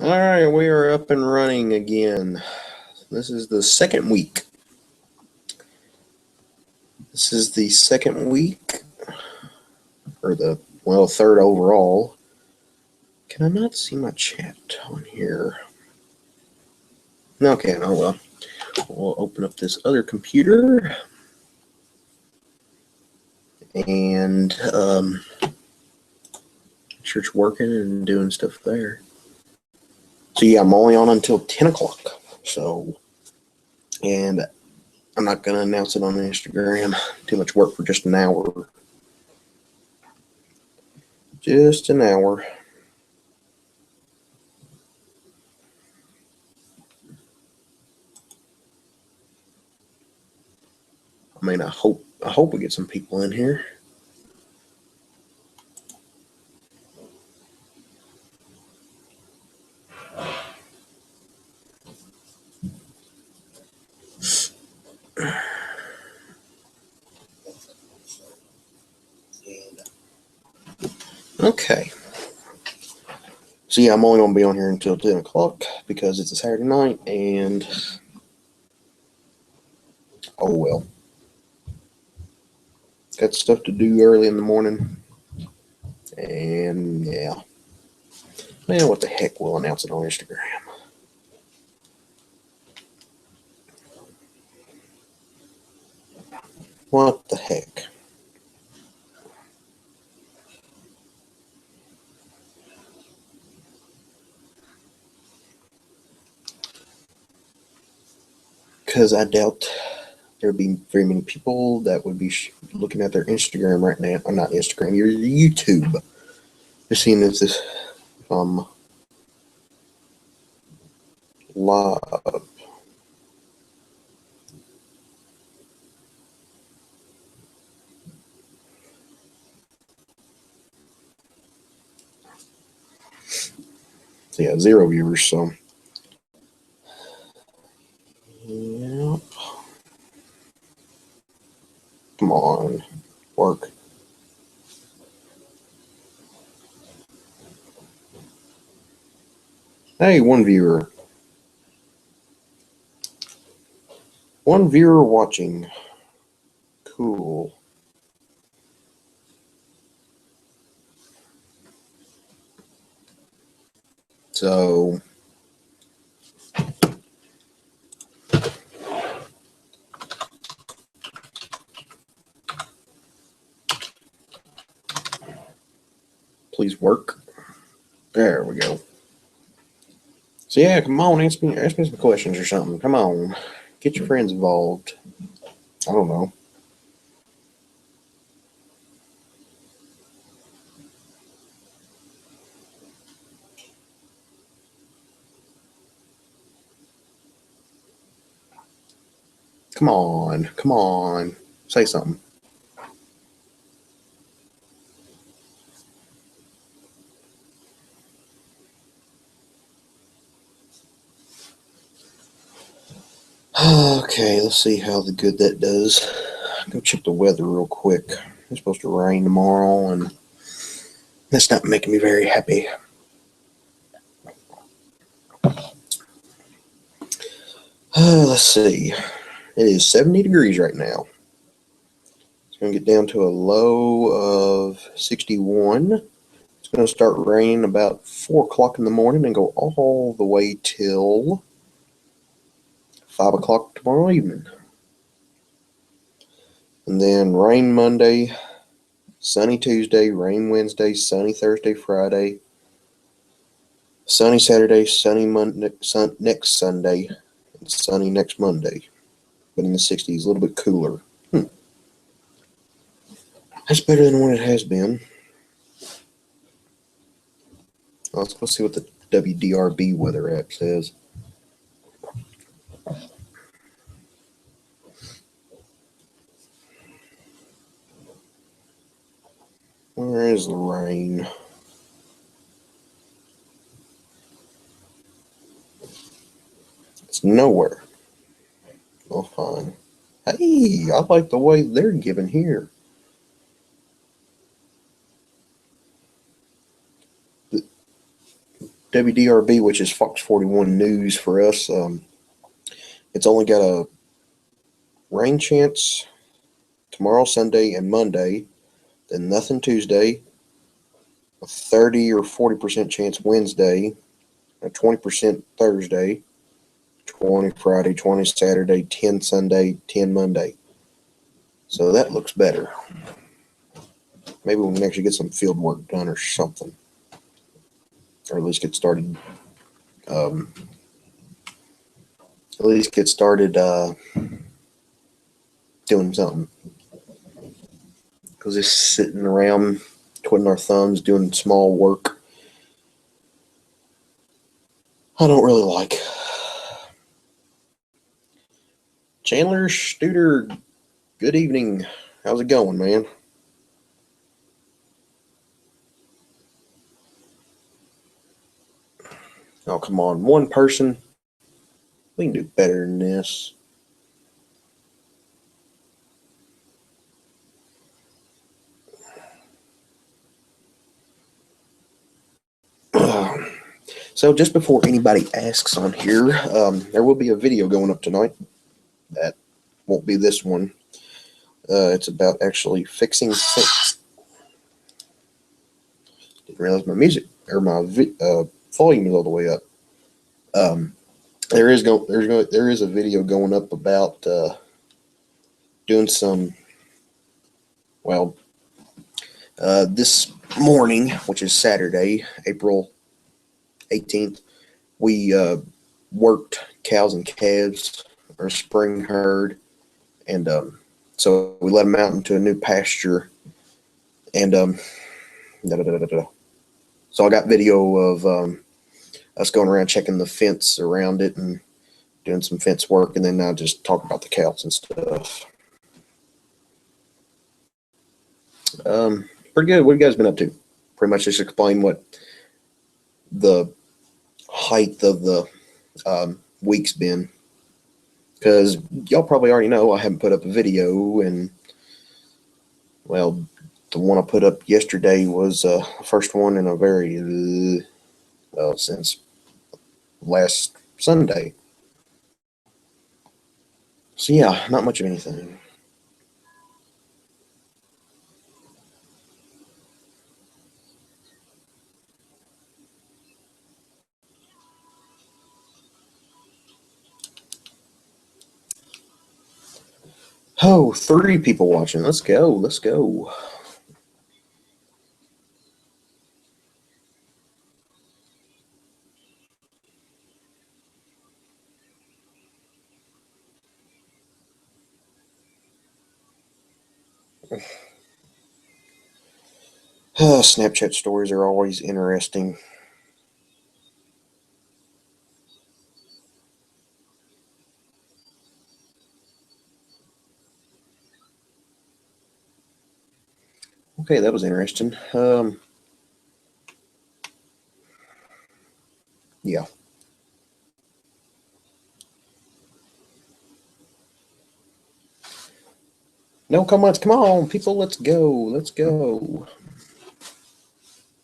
All right, we are up and running again. This is the second week. This is the second week, or third overall. Can I not see my chat on here? Okay, oh well. We'll open up this other computer and make sure it's working and doing stuff there. So yeah, I'm only on until 10 o'clock. And I'm not going to announce it on Instagram. Too much work for just an hour. Just an hour. I mean, I hope we get some people in here. Okay. So yeah, I'm only going to be on here until 10 o'clock because it's a Saturday night and oh well. Got stuff to do early in the morning. And yeah. Man, what the heck, we'll announce it on Instagram. What the heck? Because I doubt there'd be very many people that would be looking at their Instagram right now. Or not Instagram, your YouTube. Just seeing if this live. So yeah, 0 viewers, so yep. Come on, work. Hey, 1 viewer. 1 viewer watching. Cool. So please work. There we go. So yeah, come on, ask me some questions or something. Come on. Get your friends involved. I don't know. Come on. Say something. Okay, let's see how good that does. Go check the weather real quick. It's supposed to rain tomorrow, and that's not making me very happy. Let's see. It is 70 degrees right now. It's going to get down to a low of 61. It's going to start raining about 4 o'clock in the morning and go all the way till 5 o'clock tomorrow evening. And then rain Monday, sunny Tuesday, rain Wednesday, sunny Thursday, Friday, sunny Saturday, sunny Monday, next Sunday, and sunny next Monday. But in the 60s, a little bit cooler. That's better than what it has been. Let's go see what the WDRB weather app says. Where is the rain? It's nowhere. Oh, fine. Hey, I like the way they're giving here. WDRB, which is Fox 41 News for us. It's only got a rain chance tomorrow, Sunday, and Monday, then nothing Tuesday, a 30 or 40% chance Wednesday, a 20% Thursday, 20 Friday, 20 Saturday, 10 Sunday, 10 Monday. So that looks better. Maybe we can actually get some field work done or something, or at least get started. Doing something. Because just sitting around twiddling our thumbs doing small work, I don't really like. Chandler Studer, good evening. How's it going, man? Oh, come on. One person. We can do better than this. So just before anybody asks on here, there will be a video going up tonight. That won't be this one. It's about actually fixing things. Didn't realize my music or my volume is all the way up. There is a video going up about doing some. Well, this morning, which is Saturday, April 18th, we worked cows and calves, our spring herd, and so we let them out into a new pasture, and so I got video of us going around checking the fence around it and doing some fence work, and then I just talk about the cows and stuff. Pretty good. What have you guys been up to? Pretty much just explain what the height of the week's been, because y'all probably already know I haven't put up a video, and well, the one I put up yesterday was the first one in a very well since last Sunday. So yeah, not much of anything. Oh, 3 people watching. Let's go. Let's go. Snapchat stories are always interesting. Okay, that was interesting. Yeah. No comments. Come on, people. Let's go. Let's go.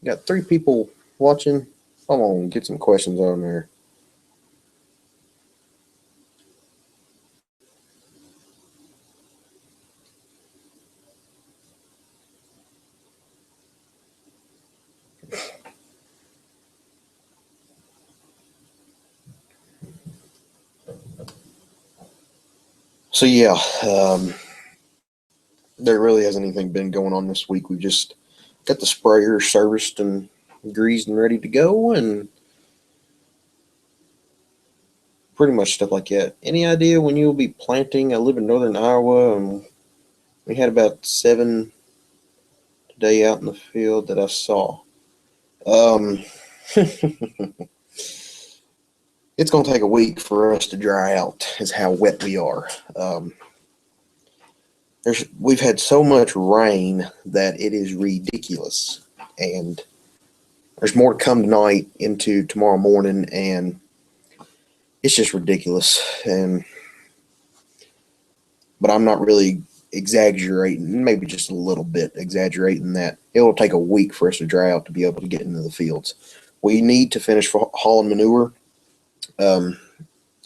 Got 3 people watching. Come on, get some questions on there. So yeah, there really hasn't anything been going on this week. We've just got the sprayer serviced and greased and ready to go, and pretty much stuff like that. Any idea when you'll be planting? I live in northern Iowa, and we had about 7 today out in the field that I saw. It's going to take a week for us to dry out, is how wet we are. We've had so much rain that it is ridiculous, and there's more to come tonight into tomorrow morning, and it's just ridiculous. But I'm not really exaggerating, maybe just a little bit exaggerating, that it will take a week for us to dry out to be able to get into the fields. we need to finish hauling manure.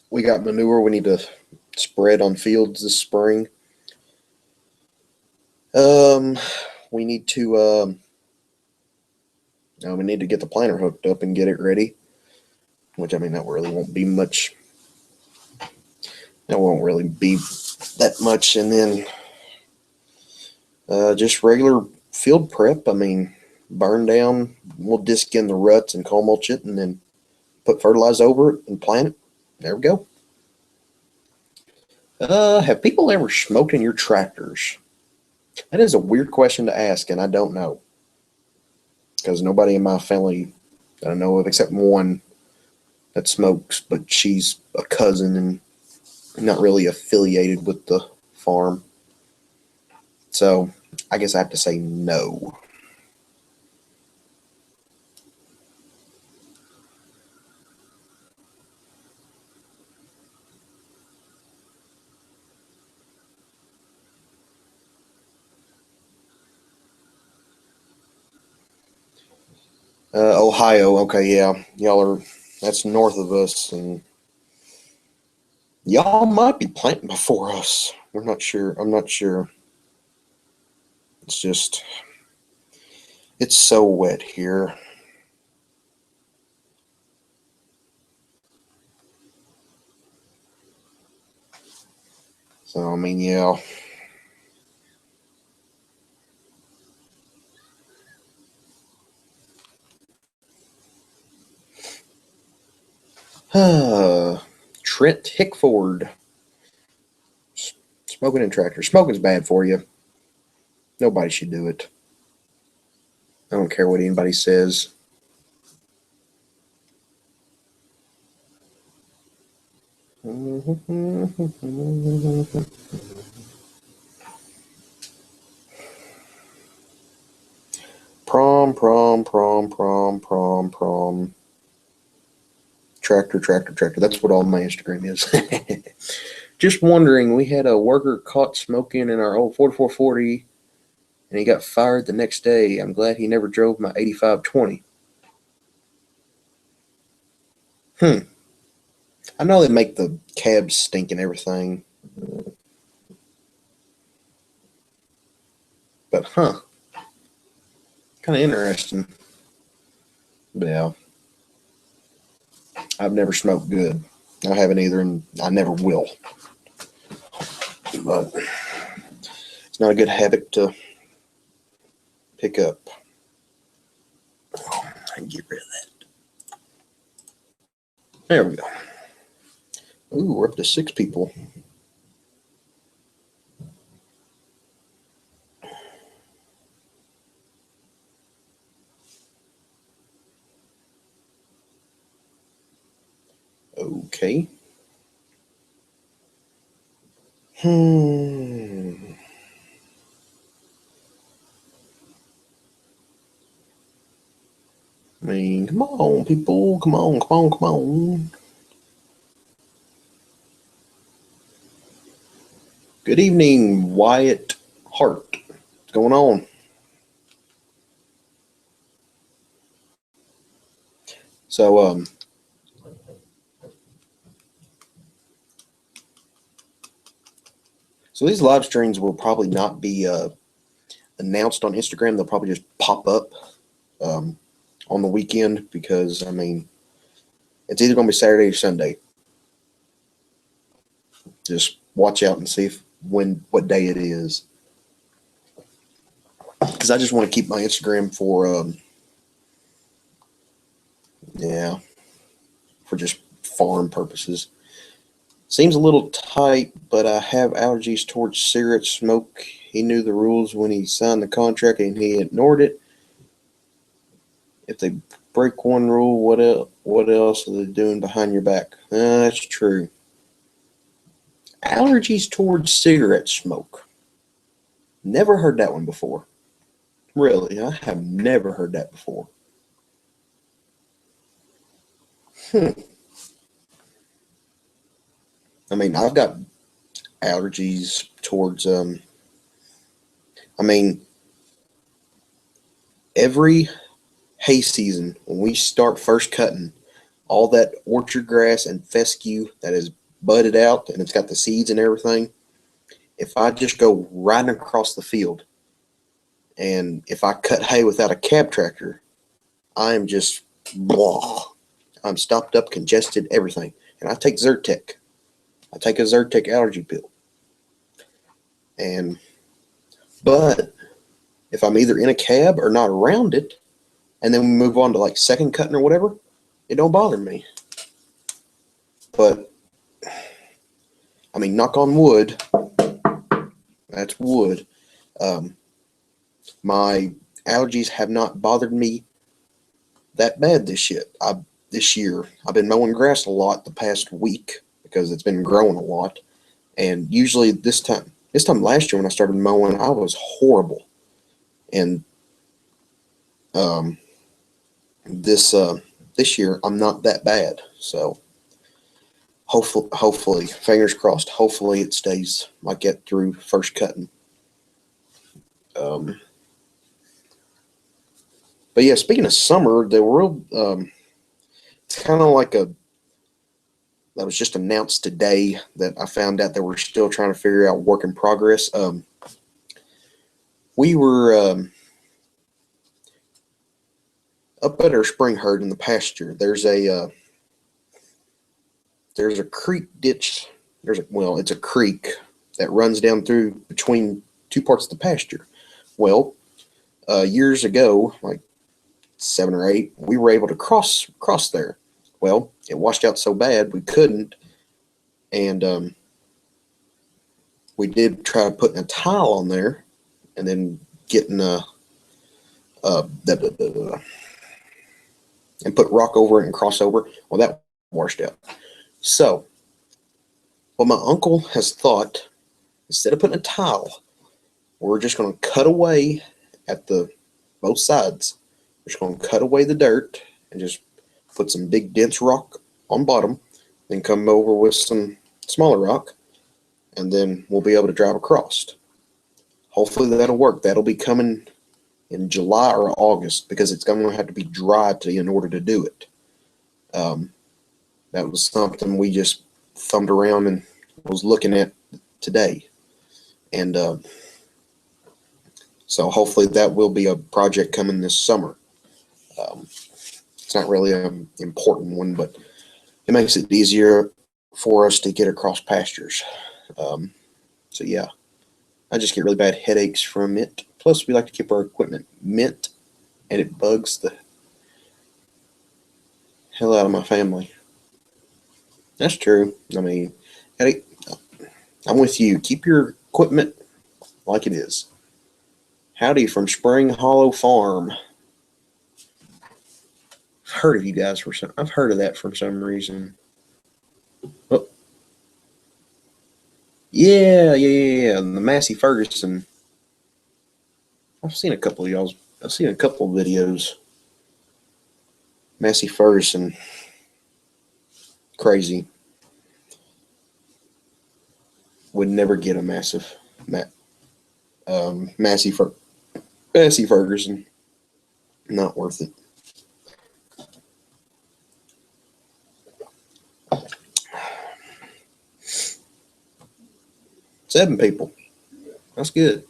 We got manure we need to spread on fields this spring. We need to get the planter hooked up and get it ready. Which, I mean, that really won't be much. That won't really be that much. And then just regular field prep. I mean, burn down. We'll disc in the ruts and coal mulch it, and then put fertilizer over it and plant it. There we go. Have people ever smoked in your tractors? That is a weird question to ask, and I don't know. Because nobody in my family that I know of, except one, that smokes, but she's a cousin and not really affiliated with the farm. So I guess I have to say no. Ohio, okay, yeah, that's north of us, and y'all might be planting before us. We're not sure. I'm not sure. It's so wet here. So, I mean, yeah. Trent Hickford. Smoking in tractors. Smoking's bad for you. Nobody should do it. I don't care what anybody says. Prom. Tractor. That's what all my Instagram is. Just wondering, we had a worker caught smoking in our old 4440, and he got fired the next day. I'm glad he never drove my 8520. I know they make the cabs stink and everything. But, kind of interesting. But yeah, I've never smoked good. I haven't either, and I never will. But it's not a good habit to pick up. I can get rid of that. There we go. Ooh, we're up to 6 people. Okay. I mean, come on, people. Come on. Good evening, Wyatt Hart. What's going on? So, these live streams will probably not be announced on Instagram. They'll probably just pop up on the weekend because, I mean, it's either going to be Saturday or Sunday. Just watch out and see what day it is. Because I just want to keep my Instagram for just farm purposes. Seems a little tight, but I have allergies towards cigarette smoke. He knew the rules when he signed the contract and he ignored it. If they break one rule, what else are they doing behind your back? That's true. Allergies towards cigarette smoke. Never heard that one before. Really, I have never heard that before. I mean, I've got allergies towards, I mean, every hay season, when we start first cutting, all that orchard grass and fescue that is budded out and it's got the seeds and everything, if I just go riding across the field and if I cut hay without a cab tractor, I am just blah. I'm stopped up, congested, everything. And I take Zyrtec. I take a Zyrtec allergy pill. But if I'm either in a cab or not around it, and then we move on to like second cutting or whatever, it don't bother me. But I mean, knock on wood. That's wood. My allergies have not bothered me that bad this year. I've been mowing grass a lot the past week because it's been growing a lot. And usually this time last year when I started mowing, I was horrible. And this year I'm not that bad. So hopefully, fingers crossed, hopefully it stays like that through first cutting. But yeah, speaking of summer, it's kind of like that was just announced today that I found out that we're still trying to figure out work in progress. We were up at our spring herd in the pasture. There's a creek ditch. It's a creek that runs down through between two parts of the pasture. Well, years ago, like 7 or 8, we were able to cross there. Well, it washed out so bad we couldn't, and we did try putting a tile on there, and then getting and put rock over it and cross over. Well, that washed out. So, what my uncle has thought, instead of putting a tile, we're just going to cut away at both sides. We're just going to cut away the dirt and just put some big dense rock on bottom, then come over with some smaller rock, and then we'll be able to drive across. Hopefully that'll work. That'll be coming in July or August because it's going to have to be dry in order to do it. That was something we just thumbed around and was looking at today. And so hopefully that will be a project coming this summer. It's not really an important one, but it makes it easier for us to get across pastures. So yeah, I just get really bad headaches from it. Plus, we like to keep our equipment mint, and it bugs the hell out of my family. That's true. I mean, I'm with you. Keep your equipment like it is. Howdy from Spring Hollow Farm. I've heard of you guys I've heard of that for some reason. Oh. Yeah. The Massey Ferguson. I've seen a couple of videos. Massey Ferguson. Crazy. Would never get a Massey Ferguson. Not worth it. Seven people. That's good.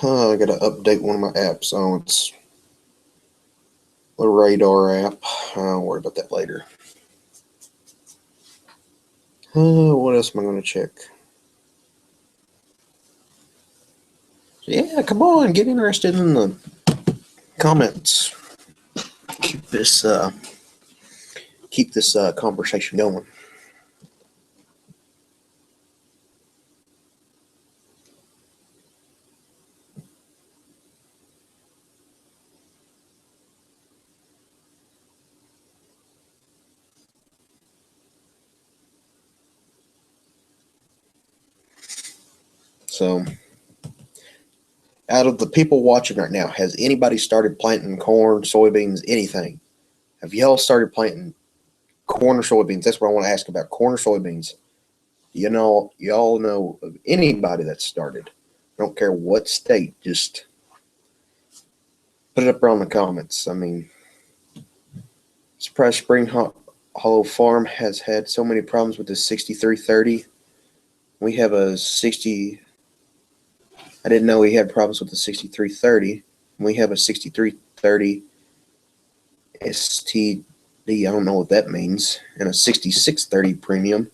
I got to update one of my apps. Oh, it's the radar app. I'll worry about that later. What else am I going to check? Yeah, come on, get interested in the comments. Keep this conversation going. So, out of the people watching right now, has anybody started planting corn, soybeans, anything? Have y'all started planting corn or soybeans? That's what I want to ask about, corn or soybeans. Y'all know of anybody that started? I don't care what state. Just put it up there on the comments. I mean, surprised Hollow Farm has had so many problems with the 6330. We have a 60. I didn't know we had problems with the 6330. We have a 6330 STD. I don't know what that means. And a 6630 premium.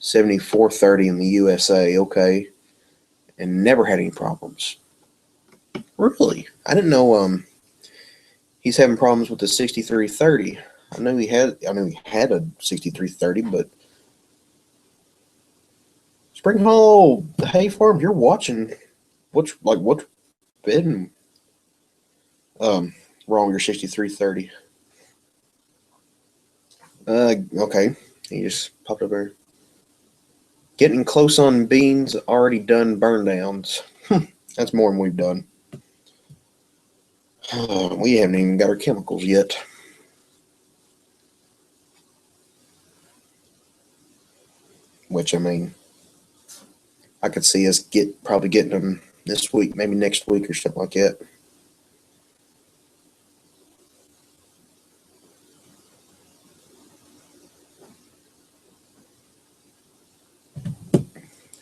7430 in the USA. Okay. And never had any problems. Really? I didn't know he's having problems with the 6330. I knew he had a 6330, but Spring Hollow Hay Farm, you're watching what's been wrong your 6330. Okay. He just popped up there. Getting close on beans, already done burn downs. That's more than we've done. We haven't even got our chemicals yet. Which, I mean, I could see us probably getting them this week, maybe next week or something like that.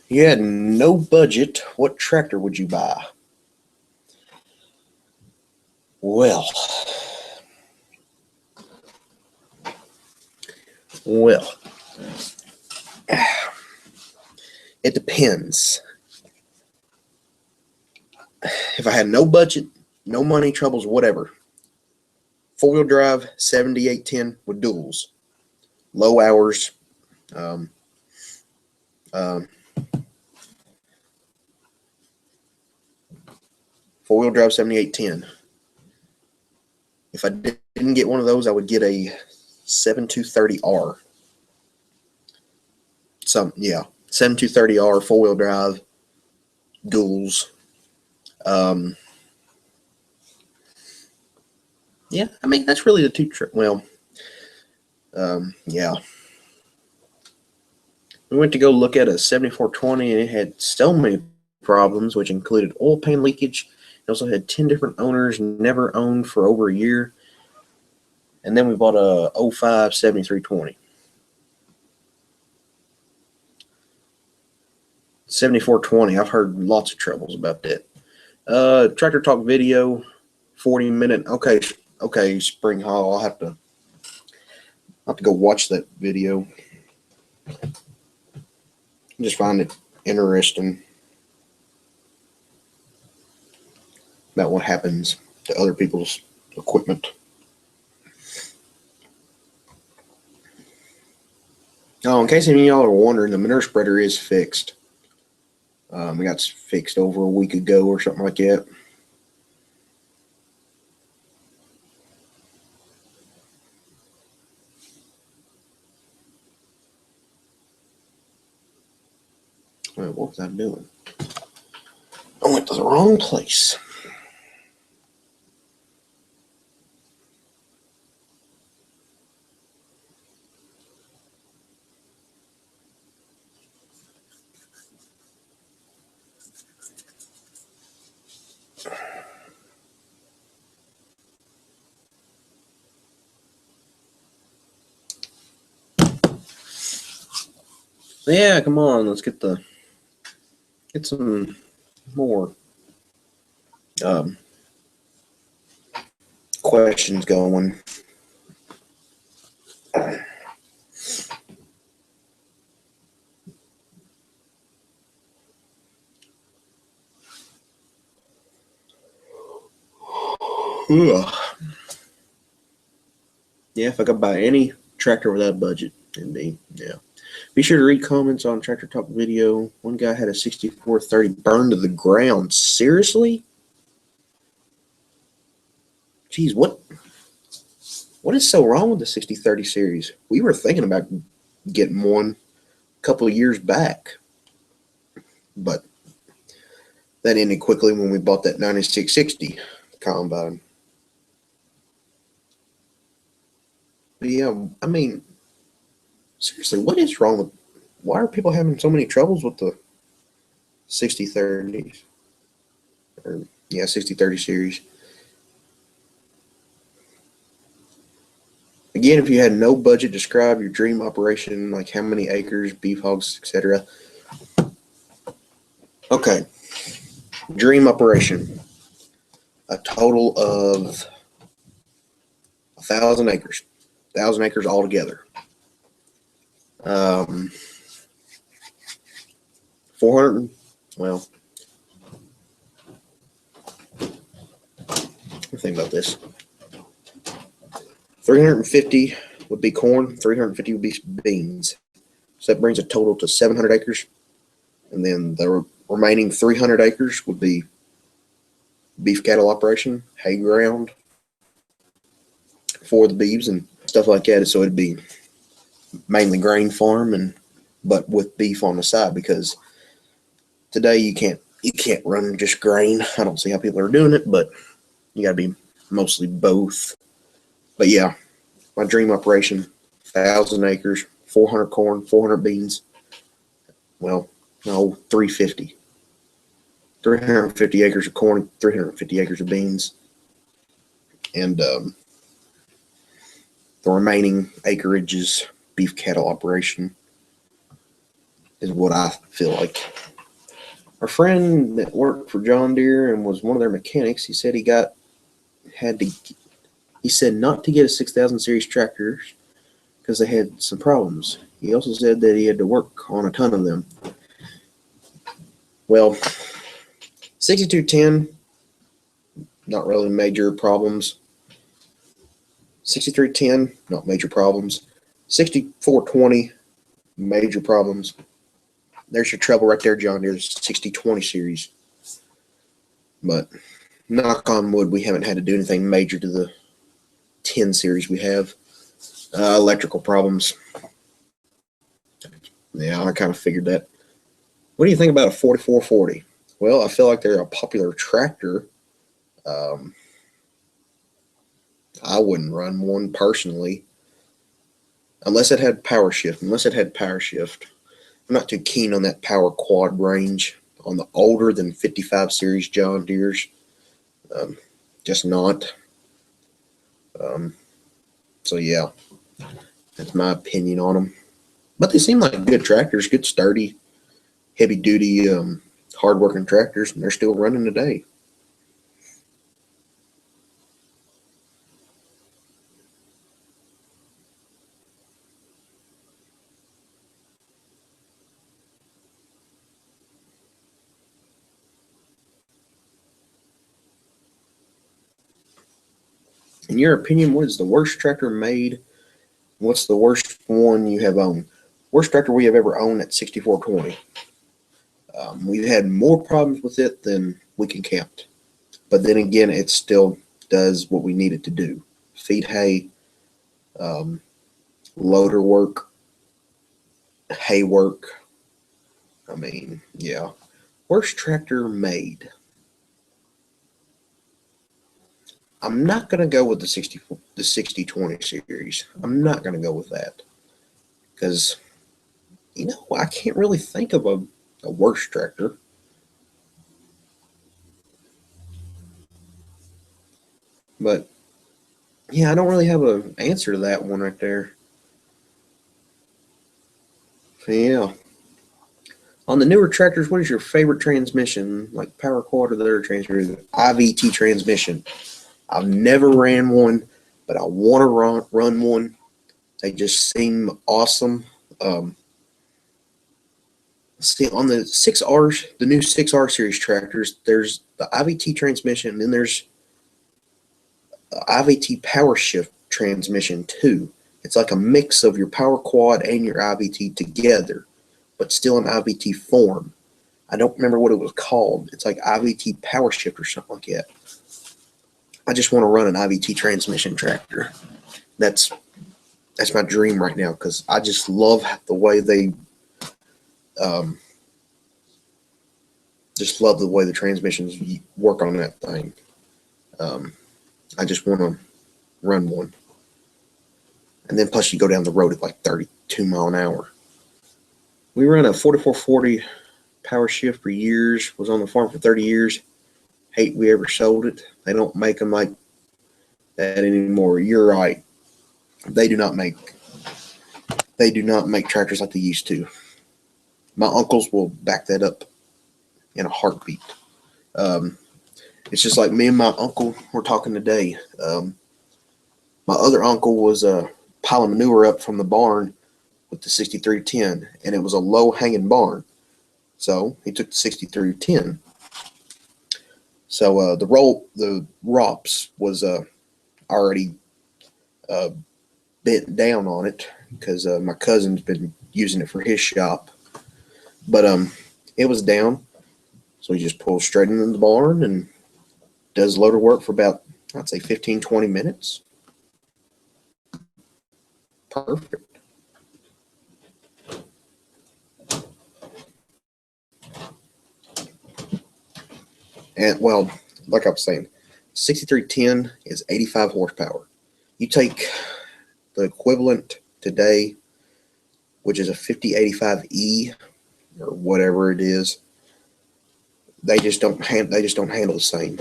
You had no budget. What tractor would you buy? Well, it depends. If I had no budget, no money troubles, whatever, 4-wheel drive 7810 with duals, low hours, 4-wheel drive 7810. If I didn't get one of those, I would get a 7230R. 7230R 4-wheel drive duals. Yeah, I mean, that's really the two. Yeah. We went to go look at a 7420, and it had so many problems, which included oil pan leakage. It also had 10 different owners, never owned for over a year. And then we bought a 05 7320. 7420, I've heard lots of troubles about that. Tractor Talk video, 40-minute. Okay, Spring Hall. I'll have to go watch that video. I just find it interesting about what happens to other people's equipment. Oh, in case any of y'all are wondering, the manure spreader is fixed. It got fixed over a week ago or something like that. Well, what was I doing? I went to the wrong place. Yeah, come on, let's get some more questions going. Ugh. Yeah, if I could buy any tractor without a budget, it'd be, yeah. Be sure to read comments on Tractor Talk video. One guy had a 6430 burned to the ground. Seriously? Geez, what is so wrong with the 6030 series? We were thinking about getting one a couple of years back, but that ended quickly when we bought that 9660 combine. But yeah, I mean, seriously, what is wrong with? Why are people having so many troubles with the 6030s? or yeah, 6030 series. Again, if you had no budget, describe your dream operation, like how many acres, beef hogs, etc. Okay, dream operation, a total of 1,000 acres, 1,000 acres altogether. 400, well, think about this. 350 would be corn, 350 would be beans. So that brings a total to 700 acres. And then the remaining 300 acres would be beef cattle operation, hay ground for the beeves and stuff like that. So it'd be mainly grain farm, but with beef on the side, because today you can't run just grain. I don't see how people are doing it, but you got to be mostly both. But yeah, my dream operation, 1,000 acres, 400 corn, 400 beans. Well, no, 350. 350 acres of corn, 350 acres of beans. And the remaining acreage is beef cattle operation, is what I feel like. Our friend that worked for John Deere and was one of their mechanics, he said he said not to get a 6,000 series tractors because they had some problems. He also said that he had to work on a ton of them. Well, 6210, not really major problems. 6310, not major problems. 6420, major problems. There's your trouble right there, John Deere's 6020 series. But knock on wood, we haven't had to do anything major to the 10 series we have. Electrical problems. Yeah, I kind of figured that. What do you think about a 4440? Well, I feel like they're a popular tractor. I wouldn't run one personally, unless it had power shift. I'm not too keen on that power quad range on the older than 55 series John Deere's. Just not. So yeah, that's my opinion on them. But they seem like good tractors, good sturdy, heavy duty, hard-working tractors, and they're still running today. In your opinion, what is the worst tractor made? What's the worst one you have owned? Worst tractor we have ever owned at 6420. We've had more problems with it than we can count. But then again, it still does what we need it to do. Feed hay, loader work, hay work. I mean, yeah. Worst tractor made. I'm not going to go with the 6020 series. I'm not going to go with that. Because, I can't really think of a worse tractor. But, yeah, I don't really have an answer to that one right there. So, yeah. On the newer tractors, what is your favorite transmission? Like power quad or the other transmission? IVT transmission. I've never ran one, but I want to run one. They just seem awesome. See, on the 6Rs, the new 6R series tractors, there's the IVT transmission, and then there's the IVT power shift transmission too. It's like a mix of your power quad and your IVT together, but still in IVT form. I don't remember what it was called. It's like IVT power shift or something like that. I just want to run an IVT transmission tractor. That's my dream right now, because I just love the way they just love the way the transmissions work on that thing. I just want to run one. And then plus you go down the road at like 32 mile an hour. We ran a 4440 power shift for years, was on the farm for 30 years. Hate we ever sold it. They don't make them like that anymore. You're right. They do not make tractors like they used to. My uncles will back that up in a heartbeat. Um, it's just like me and my uncle were talking today. My other uncle was piling manure up from the barn with the 6310, and it was a low hanging barn. So he took the 6310. So the ROPS was already uh, bent down on it because my cousin's been using it for his shop. But it was down, so he just pulls straight into the barn and does loader work for about, I'd say, 15, 20 minutes. Perfect. And well, like I was saying, 6310 is 85 horsepower. You take the equivalent today, which is a 5085E or whatever it is, they just don't handle the same.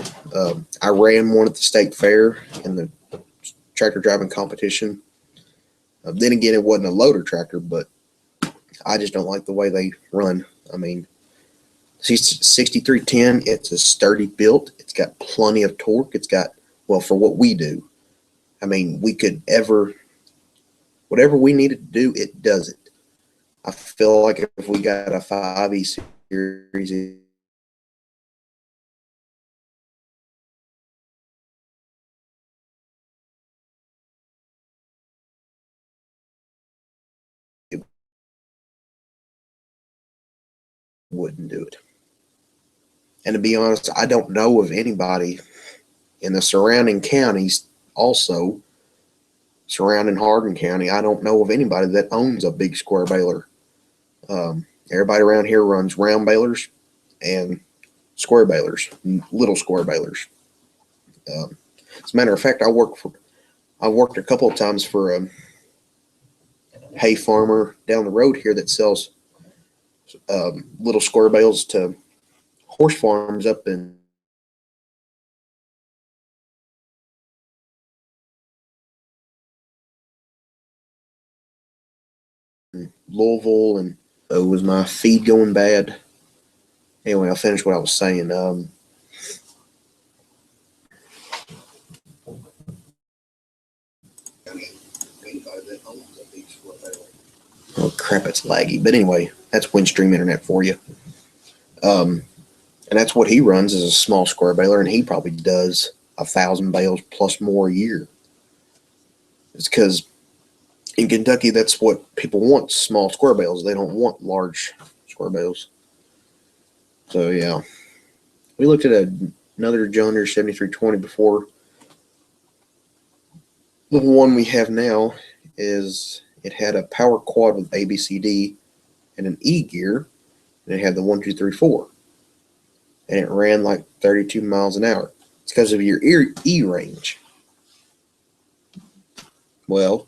I ran one at the state fair in the tractor driving competition. Then again, it wasn't a loader tractor, but I just don't like the way they run. I mean, 6310, it's a sturdy built. It's got plenty of torque. It's got, well, for what we do. I mean, whatever we needed to do, it does it. I feel like if we got a 5E series, it wouldn't do it. And to be honest, I don't know of anybody in the surrounding counties, also surrounding Hardin County, I don't know of anybody that owns a big square baler. Everybody around here runs round balers and square balers, little square balers. As a matter of fact, I worked a couple of times for a hay farmer down the road here that sells little square bales to horse farms up in Louisville, and was my feed going bad? Anyway, I'll finish what I was saying. Oh crap, it's laggy. But anyway, that's Windstream internet for you. And that's what he runs is a small square baler, and he probably does 1,000 bales plus more a year. It's because in Kentucky, that's what people want: small square bales. They don't want large square bales. So yeah, we looked at another John Deere 7320 before. The one we have now it had a power quad with ABCD and an E gear, and it had the 1, 2, 3, 4, and it ran like 32 miles an hour. It's because of your E range. Well,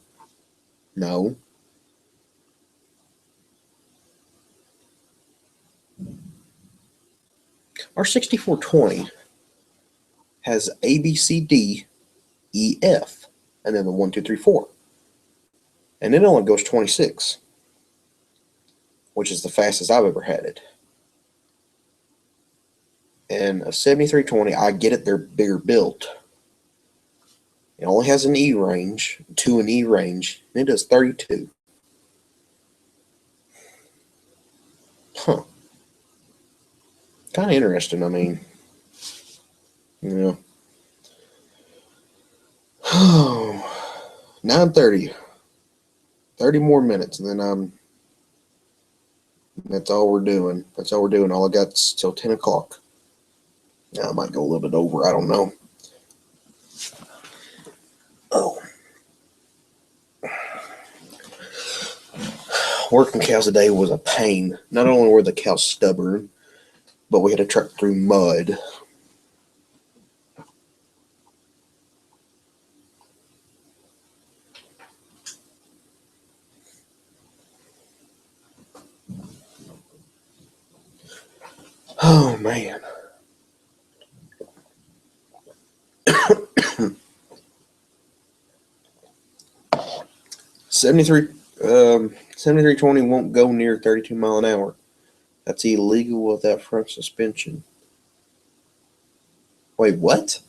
no. Our 6420 has A, B, C, D, E, F, and then the 1, 2, 3, 4. And it only goes 26, which is the fastest I've ever had it. And a 7320, I get it, they're bigger built. It only has an E range, an E range, and it does 32. Huh. Kind of interesting, I mean. Yeah. 9:30. 30 more minutes, and then that's all we're doing. That's all we're doing. All I got's till 10 o'clock. Now, I might go a little bit over. I don't know. Oh. Working cows today was a pain. Not only were the cows stubborn, but we had to truck through mud. Oh, man. $73.20 won't go near 32 mile an hour. That's illegal without front suspension. Wait, what?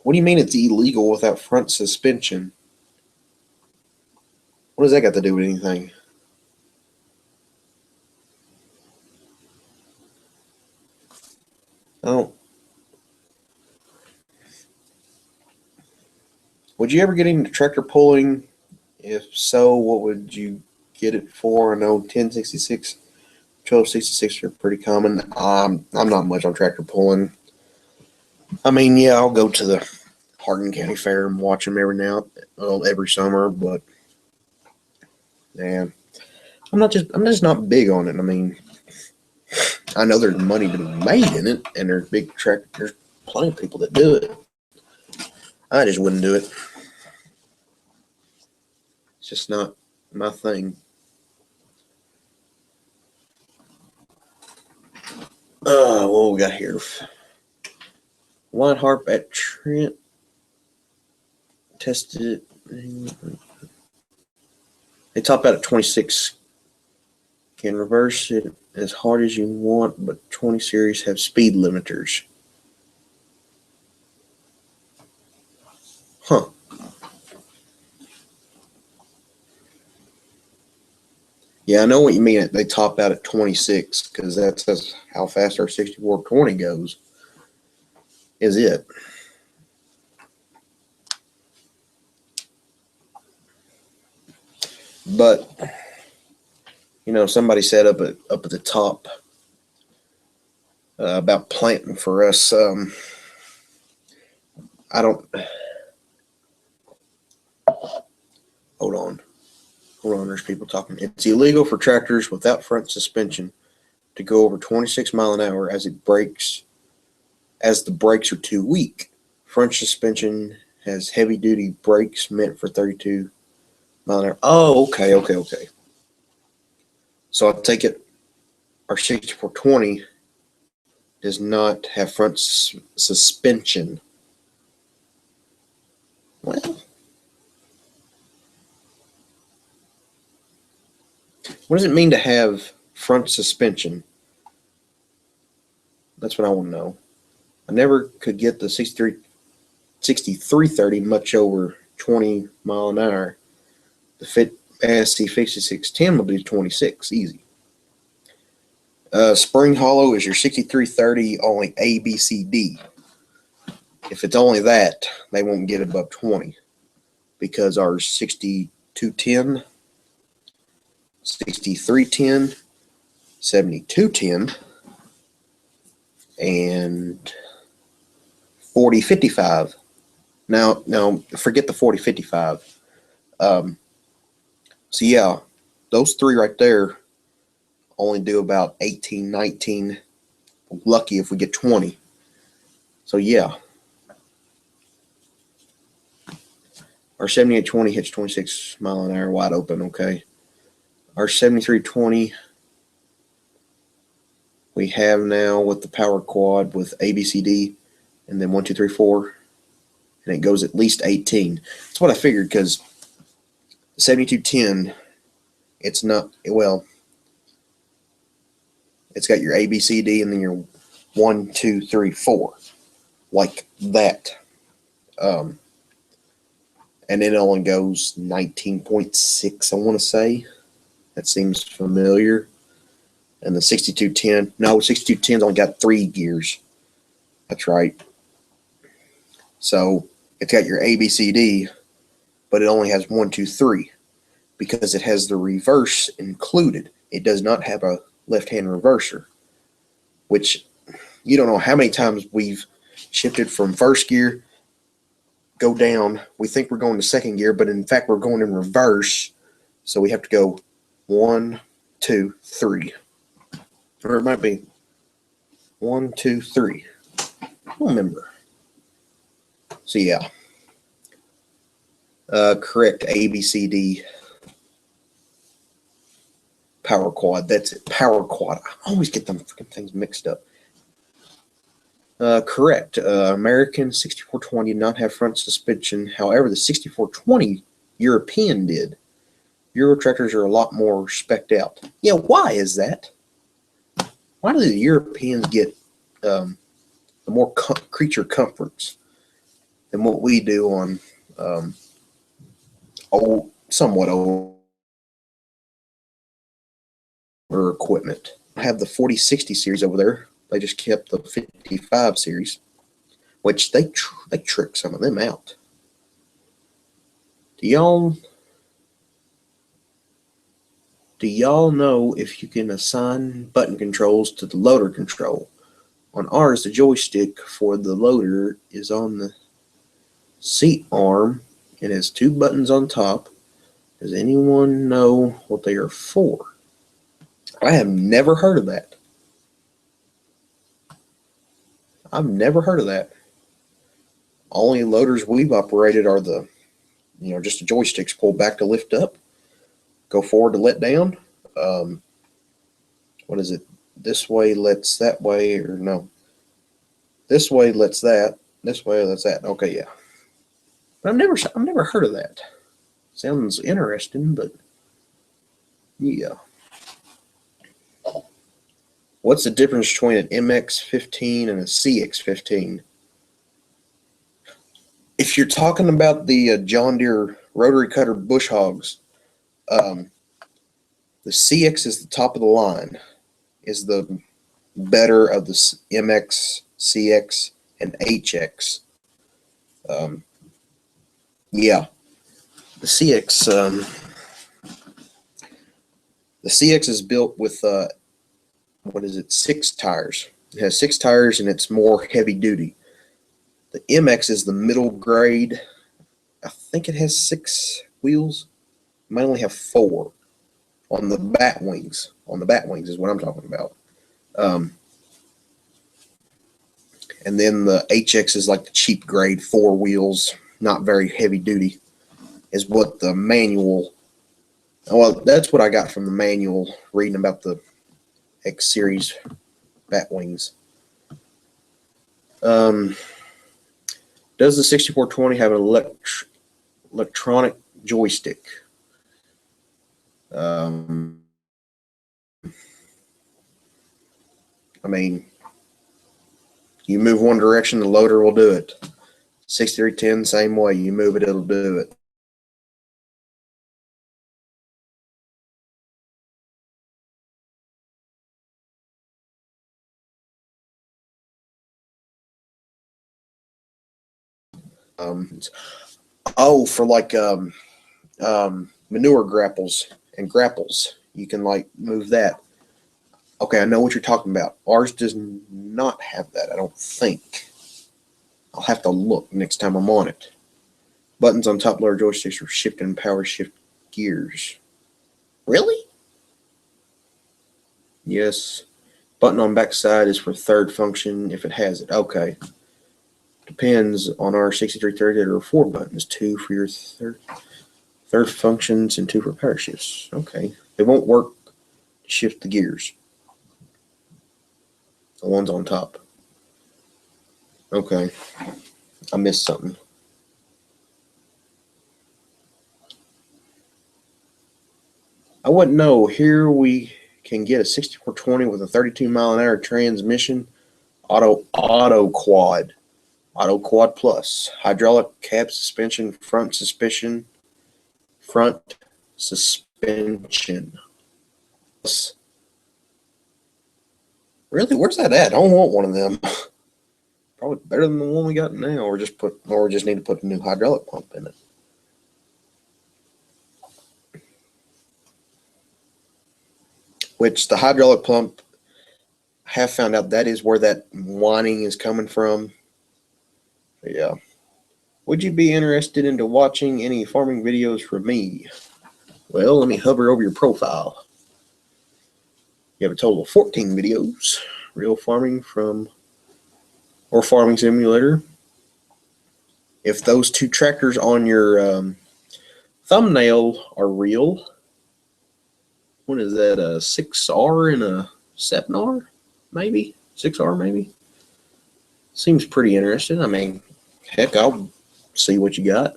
What do you mean it's illegal without front suspension? What does that got to do with anything? Oh. Would you ever get into tractor pulling? If so, what would you get it for? I know 1066, 1266 are pretty common. I'm not much on tractor pulling. I mean, yeah, I'll go to the Hardin County Fair and watch them every summer, but yeah, I'm just not big on it. I mean, I know there's money to be made in it, and there's there's plenty of people that do it. I just wouldn't do it. It's just not my thing. What we got here? Line harp at Trent tested it. They top out at 26. Can reverse it as hard as you want, but 20 series have speed limiters. Huh. Yeah, I know what you mean. They top out at 26 because that's how fast our 6420 goes. Is it? But somebody said up at the top about planting for us. I don't. Hold on. There's people talking. It's illegal for tractors without front suspension to go over 26 mile an hour as the brakes are too weak. Front suspension has heavy duty brakes meant for 32 mile an hour. Oh, okay. So I take it our 6420 does not have front suspension. Well, what does it mean to have front suspension? That's what I want to know. I never could get the 6330 much over 20 mile an hour. The ASC 5610 will do 26 easy. Spring hollow is your 6330 only A, B, C, D. If it's only that, they won't get above 20 because our 6210, 6310, 7210, and 4055. Now, forget the 4055. So yeah, those three right there only do about 18, 19. Lucky if we get 20. So yeah, our 7820 hits 26 mile an hour wide open. Okay, our 7320 we have now with the power quad with ABCD and then 1, 2, 3, 4, and it goes at least 18. That's what I figured because the 7210, it's not it's got your ABCD and then your 1, 2, 3, 4, like that. And it only goes 19.6, I want to say. That seems familiar. And the 6210, no, 6210's only got 3 gears. That's right. So it's got your ABCD, but it only has 1, 2, 3 because it has the reverse included. It does not have a left-hand reverser, which you don't know how many times we've shifted from first gear, go down. We think we're going to second gear, but in fact we're going in reverse. So we have to go 1, 2, 3. Or it might be 1, 2, 3. I don't remember. So yeah. Correct. ABCD. Power quad. That's it. Power quad. I always get them freaking things mixed up. Correct. American 6420 did not have front suspension. However, the 6420 European did. Euro tractors are a lot more spec'd out. Yeah, why is that? Why do the Europeans get the more creature comforts than what we do on somewhat older equipment? I have the 4060 series over there. They just kept the 55 series, which they trick some of them out. Do y'all know if you can assign button controls to the loader control? On ours, the joystick for the loader is on the seat arm. It has 2 buttons on top. Does anyone know what they are for? I have never heard of that. I've never heard of that. Only loaders we've operated are the, just the joysticks. Pull back to lift up, go forward to let down. What is it? This way lets that way, or no? This way lets that. This way lets that. Okay, yeah. But I've never heard of that. Sounds interesting, but yeah. What's the difference between an MX-15 and a CX-15? If you're talking about the John Deere rotary cutter bush hogs, the CX is the top of the line, is the better of the MX, CX, and HX. Yeah, the CX. The CX is built with 6 tires. It has 6 tires and it's more heavy duty. The MX is the middle grade. I think it has 6 wheels. It might only have 4 on the bat wings. On the bat wings is what I'm talking about. And then the HX is like the cheap grade, 4 wheels, not very heavy duty, is what the manual. Well, that's what I got from the manual reading about the X Series bat wings. Does the 6420 have an electronic joystick? I mean, you move one direction, the loader will do it. 6310, same way. You move it, it'll do it. For like manure grapples and grapples, you can like move that. Okay, I know what you're talking about. Ours does not have that, I don't think. I'll have to look next time I'm on it. Buttons on top lower joysticks for shift and power shift gears. Really? Yes. Button on back side is for third function if it has it. Okay. Depends on our 6330. There are 4 buttons, 2 for your third functions and 2 for power shifts. Okay. They won't work to shift the gears. The ones on top. Okay. I missed something. I wouldn't know. Here we can get a 6420 with a 32-mile-an-hour transmission, auto quad plus, hydraulic cab suspension, front suspension. Really, where's that at? I don't want one of them. Probably better than the one we got now, or just need to put a new hydraulic pump in it. Which the hydraulic pump, I have found out that is where that whining is coming from. Yeah. Would you be interested into watching any farming videos from me? Well, let me hover over your profile. You have a total of 14 videos. Real farming or farming simulator. If those 2 tractors on your thumbnail are real, what is that, a 6R and a 7R? Maybe? 6R maybe? Seems pretty interesting. I mean, heck, I'll see what you got.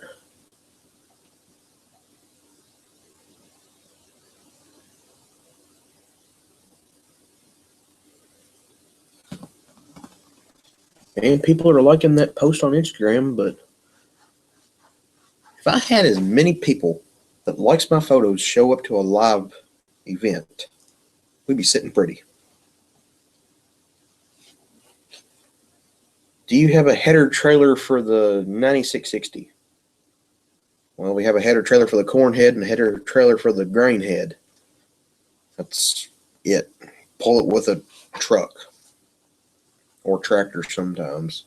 And people are liking that post on Instagram, but if I had as many people that likes my photos show up to a live event, we'd be sitting pretty. Do you have a header trailer for the 9660? Well, we have a header trailer for the corn head and a header trailer for the grain head. That's it. Pull it with a truck or tractor sometimes.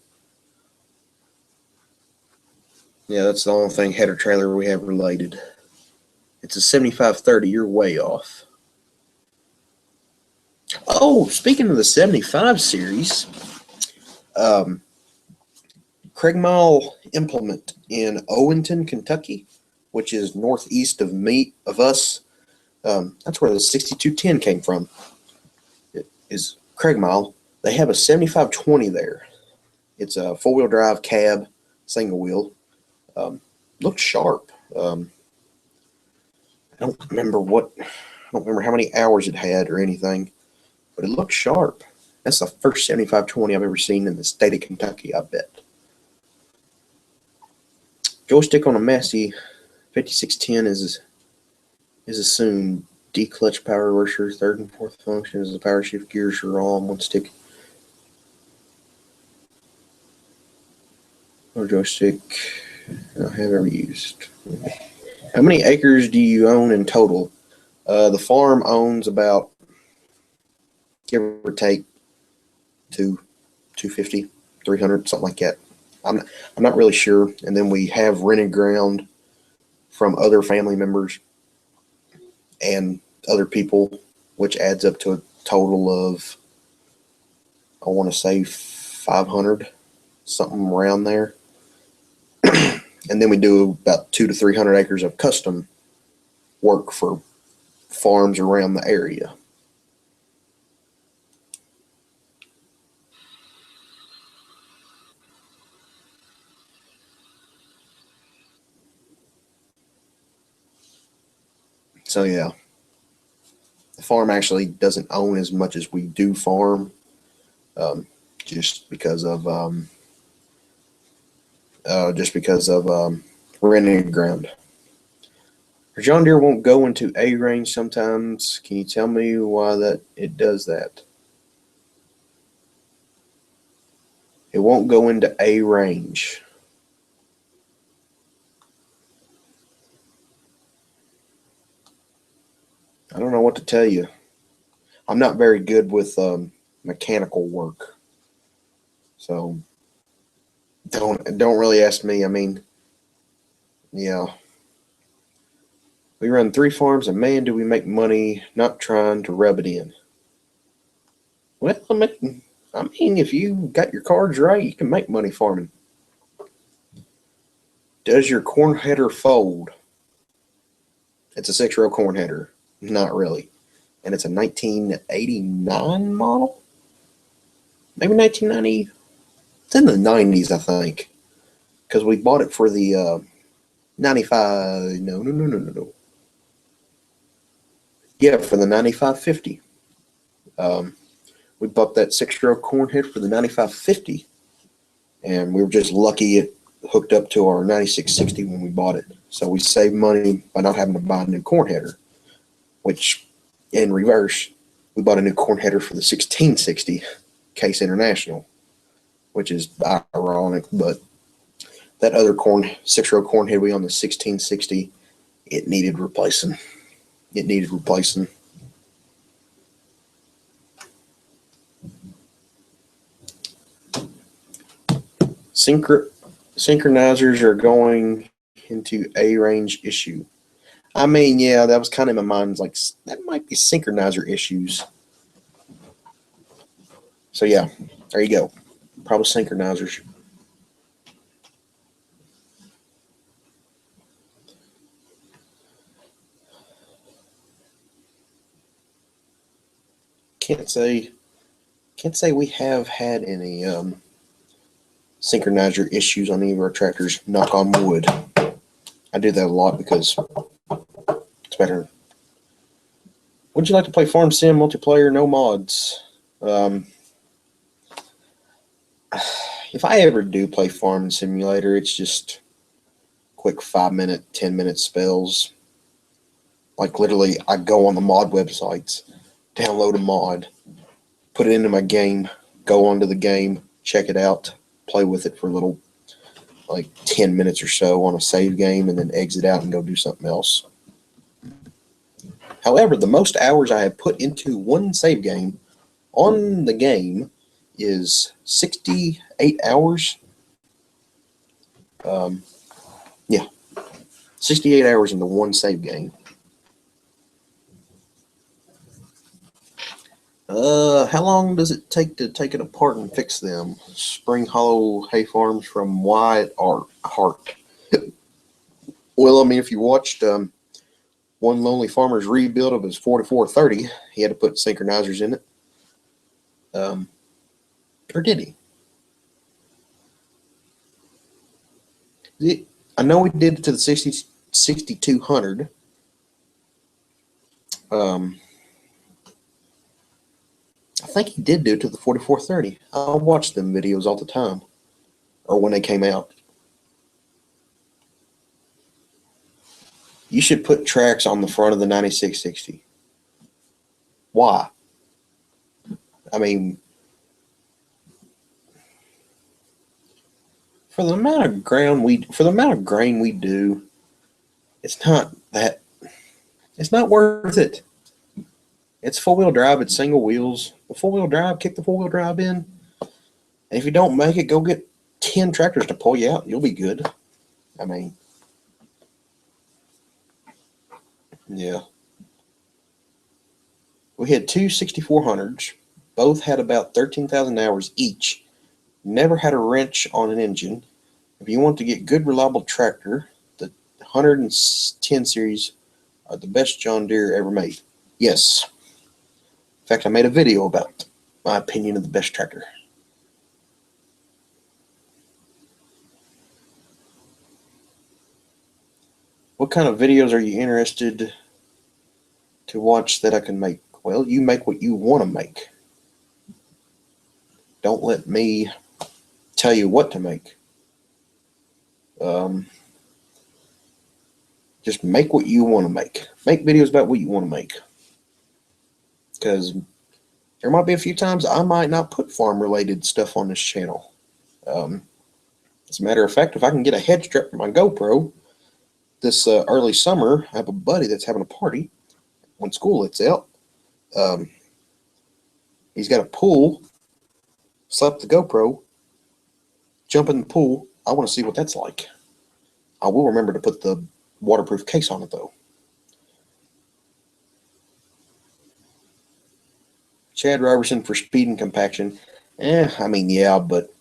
Yeah, that's the only thing header trailer we have related. It's a 7530. You're way off. Oh, speaking of the 75 series, Craig Mile Implement in Owenton, Kentucky, which is northeast of us. That's where the 6210 came from. It is Craig Mile. They have a 7520 there. It's a four-wheel drive cab, single wheel. Looks sharp. I don't remember how many hours it had or anything, but it looked sharp. That's the first 7520 I've ever seen in the state of Kentucky, I bet. Joystick on a Massey 5610 is assumed. D-clutch power reverser, third and fourth function is the power shift gears are all on one stick. No joystick I have ever used. How many acres do you own in total? The farm owns about, give or take, 250, 300, something like that. I'm not really sure. And then we have rented ground from other family members and other people, which adds up to a total of, I want to say 500, something around there. And then we do about 200 to 300 acres of custom work for farms around the area. So yeah, the farm actually doesn't own as much as we do farm, just because of renting ground. Our John Deere won't go into A range sometimes. Can you tell me why that it does that? It won't go into A range. I don't know what to tell you. I'm not very good with mechanical work, so don't really ask me. I mean, yeah, we run 3 farms, and man, do we make money not trying to rub it in. Well, I mean, if you got your cards right, you can make money farming. Does your corn header fold? It's a 6-row corn header. Not really. And it's a 1989 model? Maybe 1990? It's in the 90s, I think. Because we bought it for the 95. No. Yeah, for the 9550. We bought that 6-row corn header for the 9550. And we were just lucky it hooked up to our 9660 when we bought it. So we saved money by not having to buy a new corn header, which in reverse, we bought a new corn header for the 1660 Case International, which is ironic, but that other 6-row corn head we on the 1660, it needed replacing. Synchronizers are going into A range issue. I mean, yeah, that was kind of in my mind. Like, that might be synchronizer issues. So yeah, there you go. Probably synchronizers. Can't say we have had any synchronizer issues on any of our tractors. Knock on wood. I do that a lot because it's better. Would you like to play Farm Sim multiplayer? No mods. If I ever do play Farm Simulator, it's just quick 5-minute, 10-minute spells. Like literally, I go on the mod websites, download a mod, put it into my game, go onto the game, check it out, play with it for a little, like 10 minutes or so on a save game, and then exit out and go do something else. However, the most hours I have put into one save game on the game is 68 hours. Yeah, 68 hours into one save game. How long does it take to take it apart and fix them? Spring Hollow hay farms from Wyatt Hart. Well, I mean, if you watched One Lonely Farmer's rebuild of his 4430, he had to put synchronizers in it. Or did he? I know he did it to the 6200. I think he did do it to the 4430. I watched them videos all the time, or when they came out. You should put tracks on the front of the 9660. Why? I mean, for the amount of grain we do, it's not worth it. It's four-wheel drive, it's single wheels. The four-wheel drive, kick the four-wheel drive in. And if you don't make it, go get 10 tractors to pull you out. You'll be good. I mean, yeah. We had two 6400s. Both had about 13,000 hours each. Never had a wrench on an engine. If you want to get good, reliable tractor, the 110 series are the best John Deere ever made. Yes. In fact, I made a video about my opinion of the best tractor. What kind of videos are you interested to watch that I can make? Well, you make what you want to make. Don't let me tell you what to make. Just make what you want to make. Make videos about what you want to make. Because there might be a few times I might not put farm-related stuff on this channel. As a matter of fact, if I can get a head strap for my GoPro this early summer, I have a buddy that's having a party when school lets out. He's got a pool. Slap the GoPro, jump in the pool. I want to see what that's like. I will remember to put the waterproof case on it, though. Chad Robertson for speed and compaction. I mean, yeah, but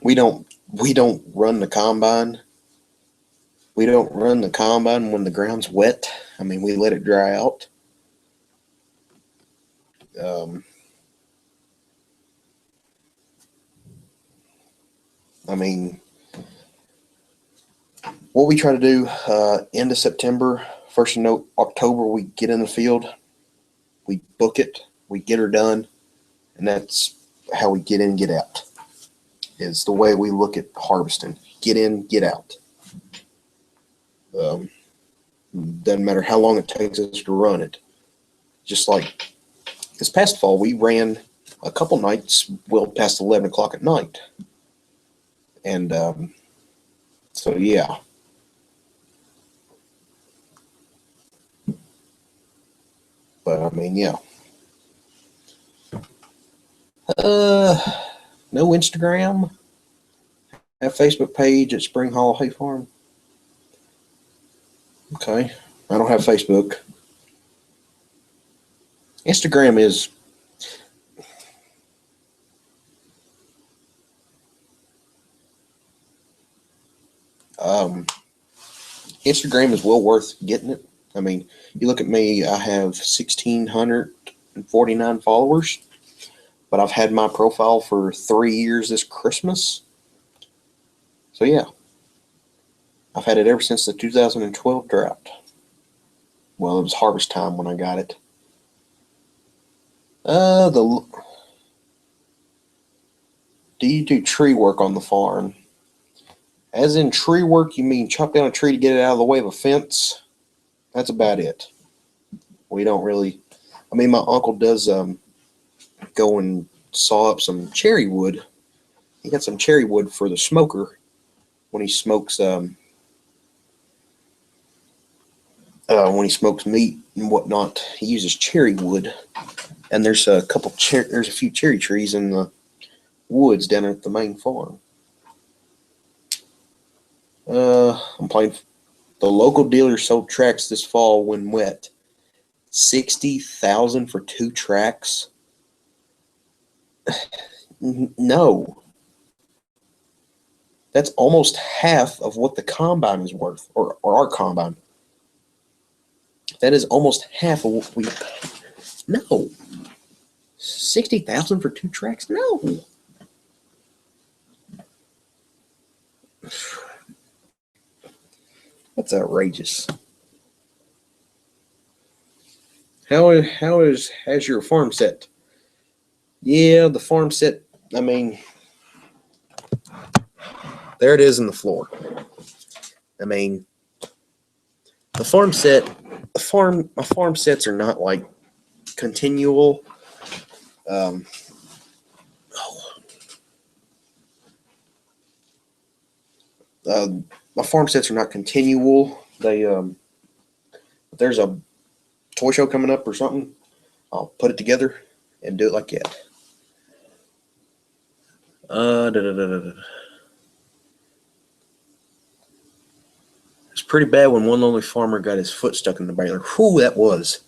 we don't run the combine. We don't run the combine when the ground's wet. I mean, we let it dry out. I mean, what we try to do, end of September, 1st of October, we get in the field, we book it, we get her done, and that's how we get in, get out. Is the way we look at harvesting. Get in, get out. Doesn't matter how long it takes us to run it. Just like this past fall, we ran a couple nights well past 11 o'clock at night. And so, yeah. But, I mean, yeah. No Instagram. Have Facebook page at Spring Hollow Hay Farm. Okay. I don't have Facebook. Instagram is... Instagram is well worth getting it. I mean, you look at me, I have 1,649 followers, but I've had my profile for 3 years this Christmas. So yeah, I've had it ever since the 2012 drought. Well, it was harvest time when I got it. Do you do tree work on the farm? As in tree work, you mean chop down a tree to get it out of the way of a fence? That's about it. We don't really. I mean, my uncle does go and saw up some cherry wood. He got some cherry wood for the smoker when he smokes meat and whatnot. He uses cherry wood, and there's a few cherry trees in the woods down at the main farm. I'm playing. The local dealer sold tracks this fall when wet. 60,000 for 2 tracks. No, that's almost half of what the combine is worth, or our combine. That is almost half of what we pay. No, 60,000 for 2 tracks. No. That's outrageous. Has your farm set? Yeah, the farm set. I mean, there it is in the floor. I mean, the farm set. My farm sets are not like continual. My farm sets are not continual. They if there's a toy show coming up or something, I'll put it together and do it like that. It's pretty bad when one lonely farmer got his foot stuck in the baler. Whew, that was.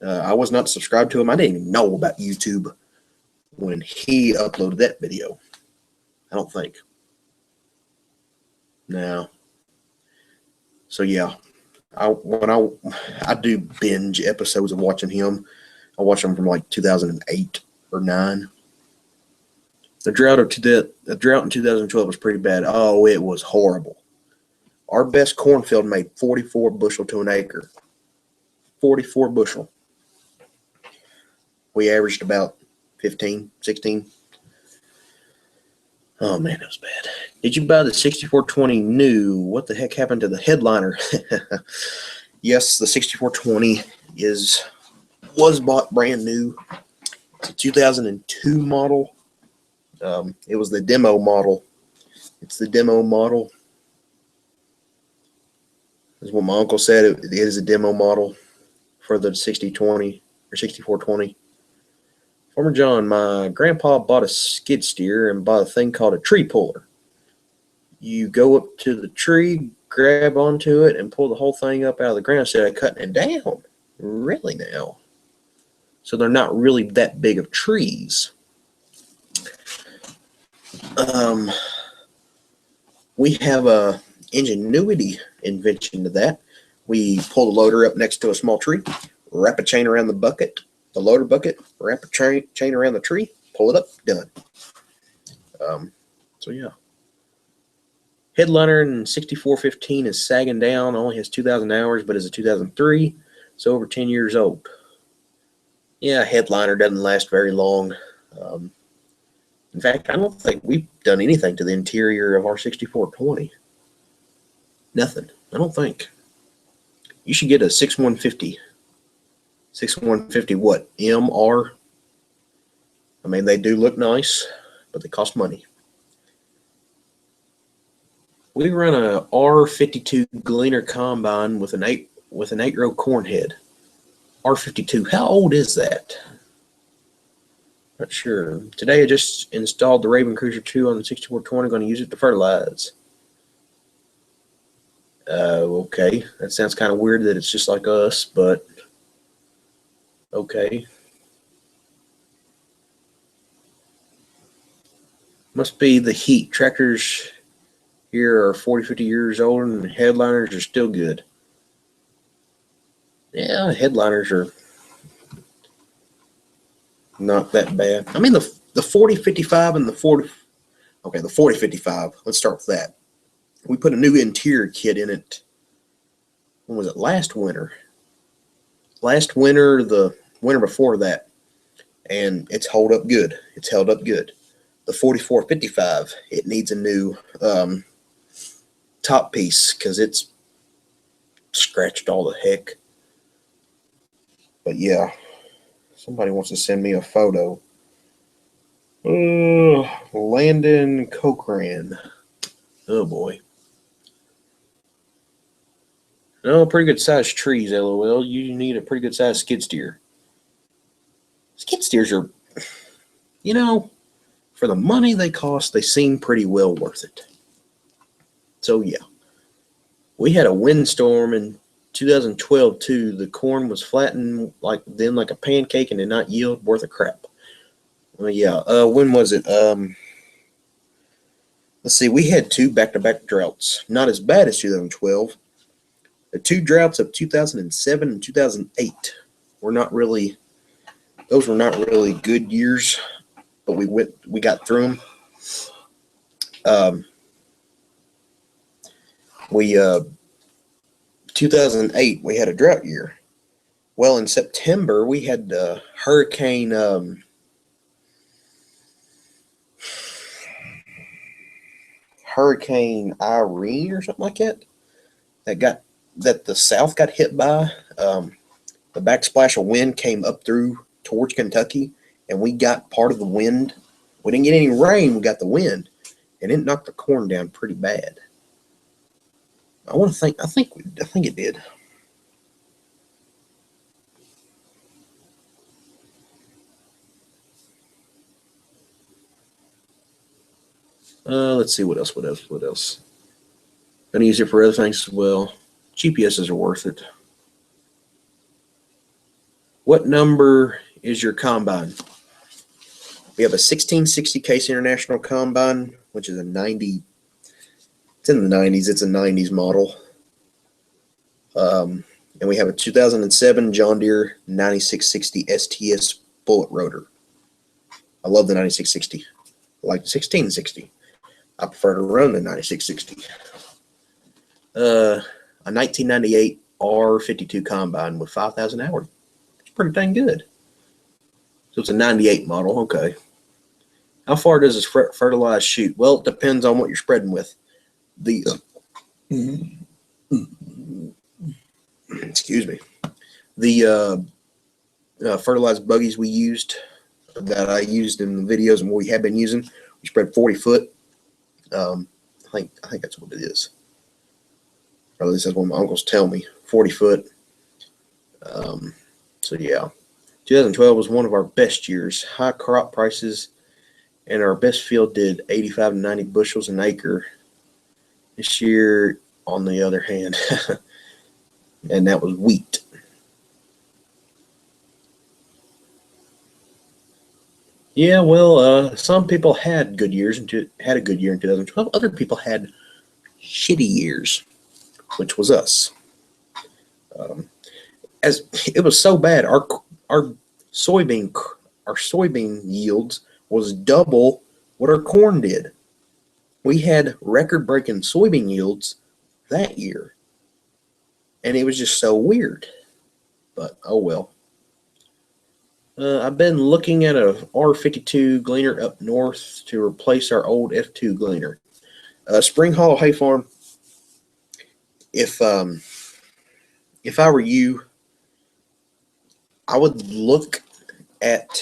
I was not subscribed to him. I didn't even know about YouTube when he uploaded that video. I don't think. No. So yeah, I do binge episodes of watching him. I watch them from like 2008 or 9. The drought in 2012 was pretty bad. Oh, it was horrible. Our best cornfield made 44 bushel to an acre. 44 bushel. We averaged about 15, 16. Oh, man, that was bad. Did you buy the 6420 new? What the heck happened to the headliner? Yes, the 6420 was bought brand new. It's a 2002 model. It was the demo model. It's the demo model. That's what my uncle said. It is a demo model for the 6020 or 6420. Farmer John, my grandpa bought a skid steer and bought a thing called a tree puller. You go up to the tree, grab onto it, and pull the whole thing up out of the ground instead of cutting it down. Really now? So they're not really that big of trees. We have a ingenuity invention to that. We pull the loader up next to a small tree, wrap a chain around the loader bucket, wrap a chain around the tree, pull it up, done. So yeah. Headliner in 6415 is sagging down, only has 2,000 hours, but is a 2003, so over 10 years old. Yeah, headliner doesn't last very long. In fact, I don't think we've done anything to the interior of our 6420. Nothing. I don't think. You should get a 6150. 6150 what? MR? I mean, they do look nice, but they cost money. We run a R52 Gleaner combine with an 8-row corn head. R52. How old is that? Not sure. Today I just installed the Raven Cruiser 2 on the 6420. Going to use it to fertilize. Okay. That sounds kind of weird that it's just like us, but okay. Must be the heat. Tractors here are 40, 50 years old, and headliners are still good. Yeah, headliners are not that bad. I mean, the 4055 and the 40. Okay, the 4055. Let's start with that. We put a new interior kit in it. When was it? Last winter. Last winter, the winter before that, and it's held up good. It's held up good. The 4455, it needs a new top piece because it's scratched all the heck. But yeah, somebody wants to send me a photo. Landon Cochran. Oh boy. No, pretty good sized trees, LOL. You need a pretty good sized skid steer. Skid steers are, for the money they cost, they seem pretty well worth it. So yeah. We had a windstorm in 2012 too. The corn was flattened like a pancake and did not yield worth a crap. Well, yeah. When was it? Let's see. We had 2 back-to-back droughts. Not as bad as 2012. The 2 droughts of 2007 and 2008 were not really. Those were not really good years, but we got through them. 2008 we had a drought year. Well, in September we had Hurricane Irene or something like that. That the South got hit by. The backsplash of wind came up through towards Kentucky, and we got part of the wind. We didn't get any rain. We got the wind, and it knocked the corn down pretty bad. I think it did. Let's see what else. Gonna use it for other things as well. GPSs are worth it. What number is your combine? We have a 1660 Case International combine, which is a 90. It's in the 90s. It's a 90s model. And we have a 2007 John Deere 9660 STS bullet rotor. I love the 9660. I like the 1660. I prefer to run the 9660. A 1998 R52 combine with 5,000 hours. It's pretty dang good. So it's a 98 model. Okay. How far does this fertilized shoot? Well, it depends on what you're spreading with. Excuse me. The fertilized buggies that I used in the videos and what we have been using, we spread 40 foot. I think that's what it is. Or at least that's what my uncles tell me. 40 foot. So yeah, 2012 was one of our best years. High crop prices, and our best field did 85 to 90 bushels an acre. This year, on the other hand, and that was wheat. Yeah, well, some people had good years and had a good year in 2012. Other people had shitty years, which was us. As it was so bad, our soybean yields was double what our corn did. We had record-breaking soybean yields that year, and it was just so weird. But oh well. I've been looking at a R52 gleaner up north to replace our old F2 gleaner. Spring Hollow Hay Farm. If I were you, I would look at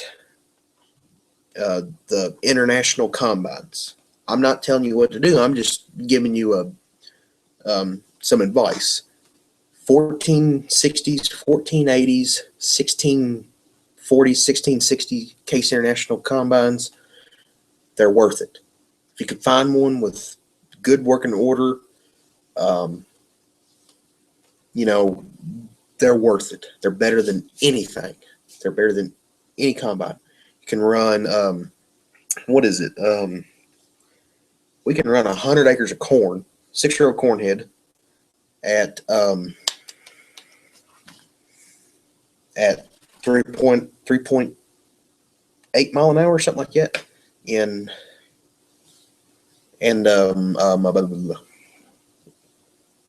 the international combines. I'm not telling you what to do. I'm just giving you some advice. 1460s, 1480s, 1640s, 1660 Case International combines, they're worth it. If you could find one with good working order, they're worth it. They're better than anything. They're better than any combine. You can run, we can run 100 acres of corn, 6-year-old corn head at 3.8 mile an hour or something like that.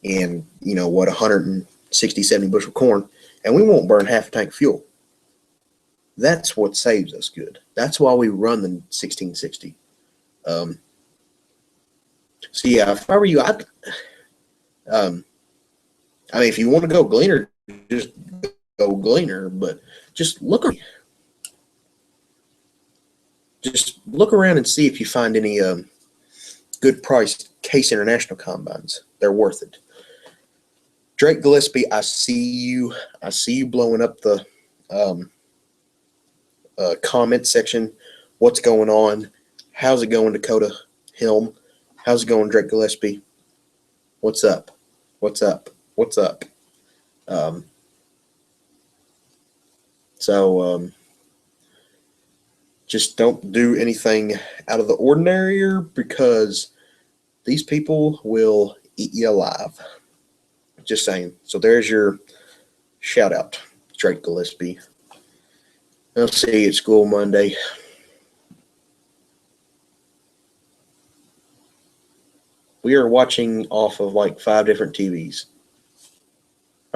and, 160, 70 bushel corn, and we won't burn half a tank of fuel. That's what saves us good. That's why we run the 1660. So yeah, if I were you, if you want to go Gleaner, just go Gleaner, but just look around and see if you find any good priced Case International combines. They're worth it. Drake Gillespie, I see you blowing up the comment section. What's going on? How's it going, Dakota Helm? How's it going, Drake Gillespie? What's up? What's up? What's up? Just don't do anything out of the ordinary, because these people will eat you alive. Just saying. So there's your shout out, Drake Gillespie. I'll see you at school Monday. We are watching off of like 5 different TVs.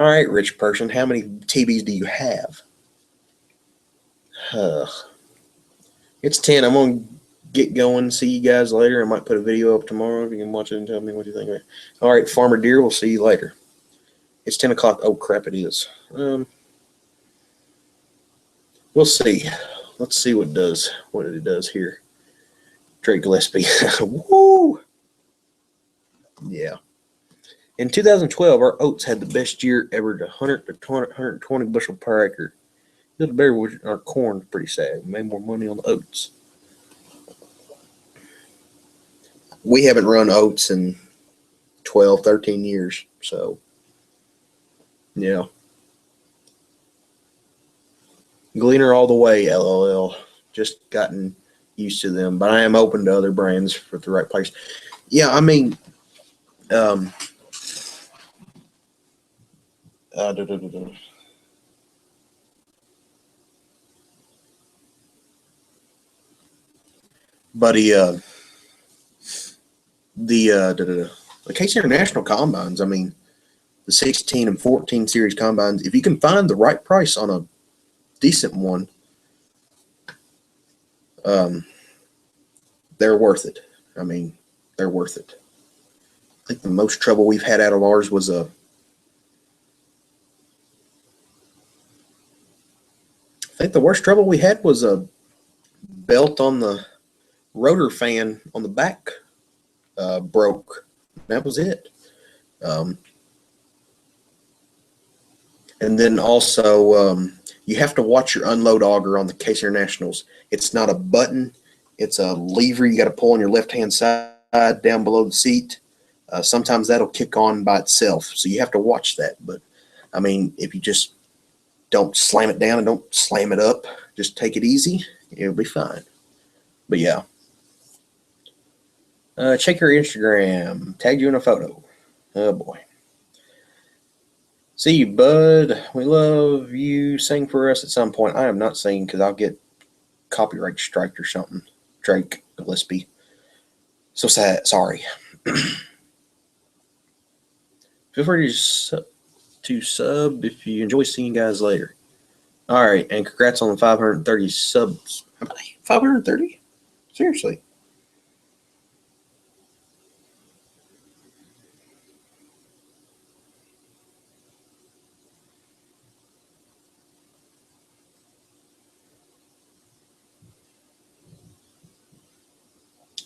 All right, rich person, how many TVs do you have? It's 10. I'm going to get going. See you guys later. I might put a video up tomorrow if you can watch it and tell me what you think of it. All right, Farmer Deer, we'll see you later. It's 10 o'clock. Oh, crap, it is. We'll see. Let's see what it does here. Drake Gillespie. Woo! Yeah. In 2012, our oats had the best year ever, to 100 to 120 bushel per acre. The better with our corn, pretty sad. We made more money on the oats. We haven't run oats in 12, 13 years, so yeah. Gleaner all the way, LOL. Just gotten used to them, but I am open to other brands for the right price. Yeah, I mean, buddy, the Case International combines, I mean, the 16 and 14 series combines, if you can find the right price on a decent one, they're worth it. I mean, they're worth it. I think the most trouble we've had out of ours was I think the worst trouble we had was a belt on the rotor fan on the back broke. That was it. And then also, you have to watch your unload auger on the Case Internationals. It's not a button. It's a lever you got to pull on your left-hand side down below the seat. Sometimes that'll kick on by itself, so you have to watch that. But, I mean, if you just don't slam it down and don't slam it up, just take it easy, it'll be fine. But, yeah. Check your Instagram. Tagged you in a photo. Oh, boy. See you, bud. We love you. Sing for us at some point. I am not singing because I'll get copyright striked or something. Drake Gillespie. So sad. Sorry. Feel free to sub if you enjoy seeing you guys later. All right, and congrats on the 530 subs. How many? 530? Seriously.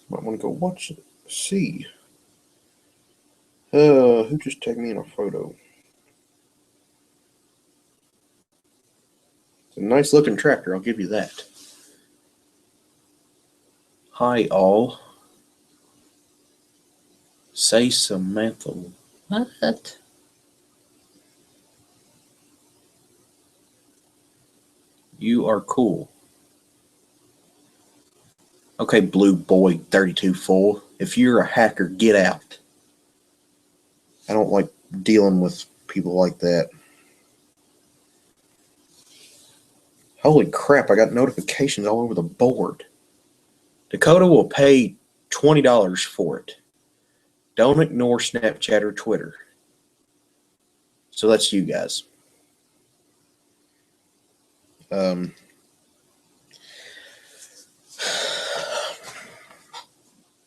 Might want to go watch it. See. Who just tagged me in a photo? It's a nice looking tractor, I'll give you that. Hi all. Say Samantha. What? You are cool. Okay, Blue Boy 32 full. If you're a hacker, get out. I don't like dealing with people like that. Holy crap, I got notifications all over the board. Dakota will pay $20 for it. Don't ignore Snapchat or Twitter. So that's you guys. All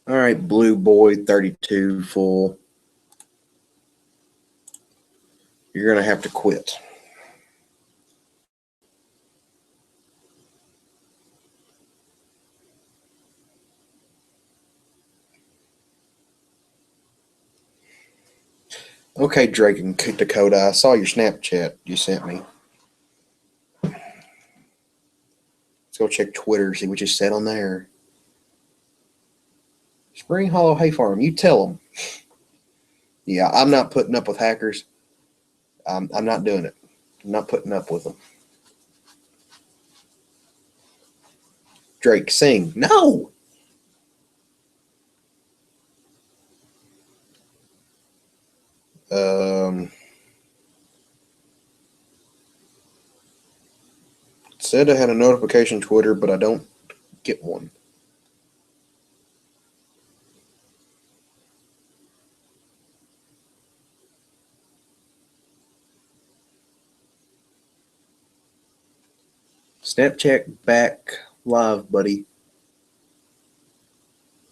right, Blue Boy 32 full. You're going to have to quit. Okay, Drake and Dakota, I saw your Snapchat you sent me. Let's go check Twitter, see what you said on there. Spring Hollow Hay Farm, you tell them. Yeah, I'm not putting up with hackers. I'm not doing it. I'm not putting up with them. Drake, sing. No! Said I had a notification Twitter, but I don't get one. Snapchat back live, buddy.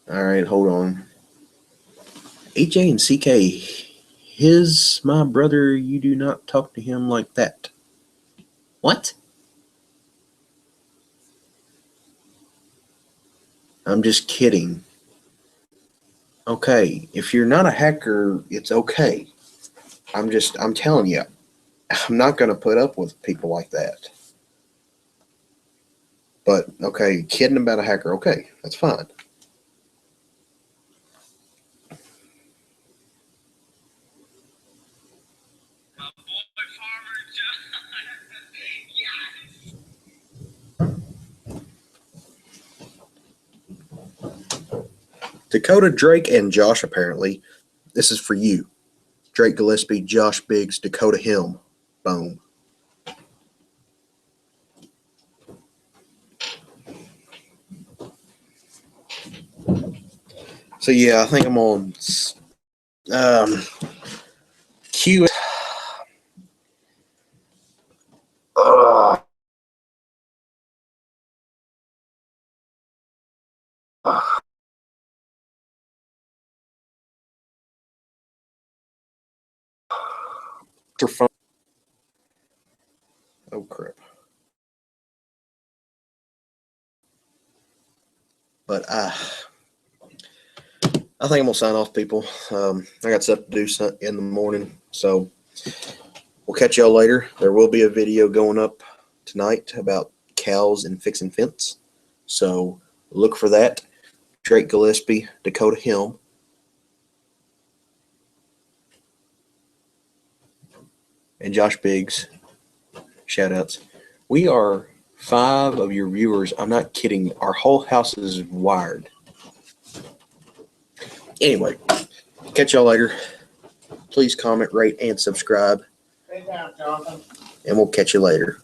All right, hold on. AJ and CK, my brother, you do not talk to him like that. What? I'm just kidding. Okay, if you're not a hacker, it's okay. I'm telling you, I'm not going to put up with people like that. But, okay, kidding about a hacker, okay, that's fine. Dakota, Drake, and Josh, apparently. This is for you. Drake Gillespie, Josh Biggs, Dakota Hill. Boom. So, yeah, I think I'm on Q. Oh, crap. But I think I'm going to sign off, people. I got stuff to do in the morning. So we'll catch y'all later. There will be a video going up tonight about cows and fixing fence. So look for that. Drake Gillespie, Dakota Hill. And Josh Biggs. Shout outs. We are 5 of your viewers. I'm not kidding. Our whole house is wired. Anyway, catch y'all later. Please comment, rate, and subscribe. And we'll catch you later.